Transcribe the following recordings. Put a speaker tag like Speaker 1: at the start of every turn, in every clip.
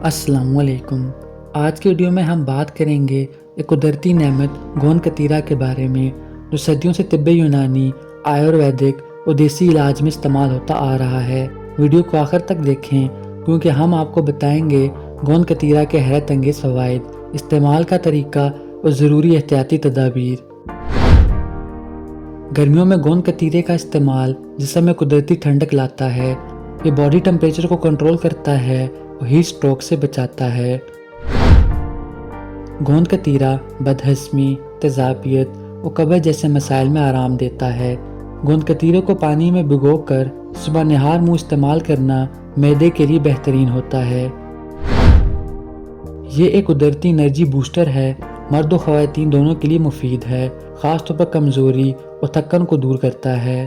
Speaker 1: السلام علیکم۔ آج کی ویڈیو میں ہم بات کریں گے ایک قدرتی نعمت گوند کتیرا کے بارے میں، جو صدیوں سے طب یونانی، آیورویدک اور دیسی علاج میں استعمال ہوتا آ رہا ہے۔ ویڈیو کو آخر تک دیکھیں کیونکہ ہم آپ کو بتائیں گے گوند کتیرا کے حیرت انگیز فوائد، استعمال کا طریقہ اور ضروری احتیاطی تدابیر۔ گرمیوں میں گوند کتیرے کا استعمال جسم میں قدرتی ٹھنڈک لاتا ہے۔ یہ باڈی ٹمپریچر کو کنٹرول کرتا ہے اور ہیٹ سٹروک سے بچاتا ہے۔ گوند کتیرا بد ہضمی، تیزابیت اور قبض جیسے مسائل میں آرام دیتا ہے۔ گوند کتیرے کو پانی میں بھگو کر صبح نہار منہ استعمال کرنا معدے کے لیے بہترین ہوتا ہے۔ یہ ایک قدرتی انرجی بوسٹر ہے، مرد و خواتین دونوں کے لیے مفید ہے، خاص طور پر کمزوری اور تھکن کو دور کرتا ہے۔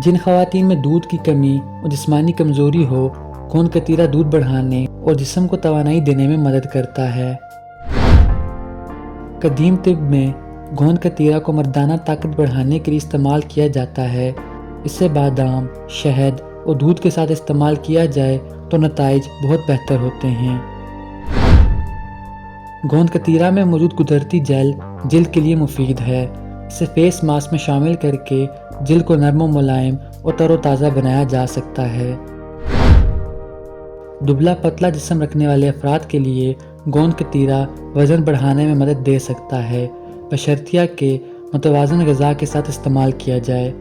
Speaker 1: جن خواتین میں دودھ کی کمی اور جسمانی کمزوری ہو، گوند کتیرا دودھ بڑھانے اور جسم کو توانائی دینے میں مدد کرتا ہے۔ قدیم طب میں گوند کتیرا کو مردانہ طاقت بڑھانے کے لیے استعمال کیا جاتا ہے۔ اسے بادام، شہد اور دودھ کے ساتھ استعمال کیا جائے تو نتائج بہت بہتر ہوتے ہیں۔ گوند کتیرا میں موجود قدرتی جیل جلد کے لیے مفید ہے۔ اسے فیس ماسک میں شامل کر کے جلد کو نرم و ملائم اور تر و تازہ بنایا جا سکتا ہے۔ دبلا پتلا جسم رکھنے والے افراد کے لیے گوند کتیرا وزن بڑھانے میں مدد دے سکتا ہے، بشرطیہ کہ متوازن غذا کے ساتھ استعمال کیا جائے۔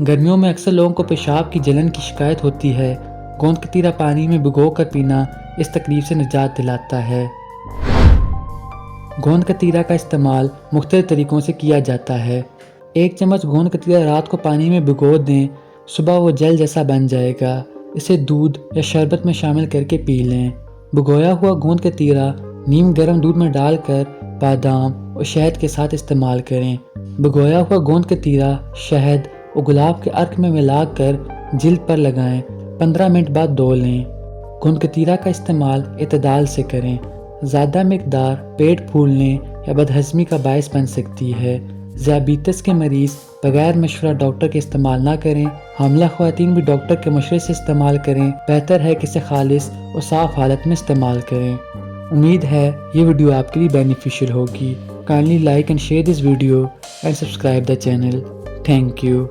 Speaker 1: گرمیوں میں اکثر لوگوں کو پیشاب کی جلن کی شکایت ہوتی ہے۔ گوند کتیرا پانی میں بھگو کر پینا اس تکلیف سے نجات دلاتا ہے۔ گوند کتیرا کا استعمال مختلف طریقوں سے کیا جاتا ہے۔ ایک چمچ گوند کتیرا رات کو پانی میں بھگو دیں، صبح وہ جیل جیسا بن جائے گا۔ اسے دودھ یا شربت میں شامل کر کے پی لیں۔ بھگویا ہوا گوند کتیرا نیم گرم دودھ میں ڈال کر بادام اور شہد کے ساتھ استعمال کریں۔ بھگویا ہوا گوند کتیرا شہد اور گلاب کے عرق میں ملا کر جلد پر لگائیں، 15 منٹ بعد دھو لیں۔ گوند کتیرا کا استعمال اعتدال سے کریں، زیادہ مقدار پیٹ پھولنے یا بد ہضمی کا باعث بن سکتی ہے۔ ذیابیطس کے مریض بغیر مشورہ ڈاکٹر کے استعمال نہ کریں۔ حاملہ خواتین بھی ڈاکٹر کے مشورے سے استعمال کریں۔ بہتر ہے کہ اسے خالص اور صاف حالت میں استعمال کریں۔ امید ہے یہ ویڈیو آپ کے لیے بینیفیشل ہوگی۔ Kindly like and share this video and subscribe the channel. Thank you.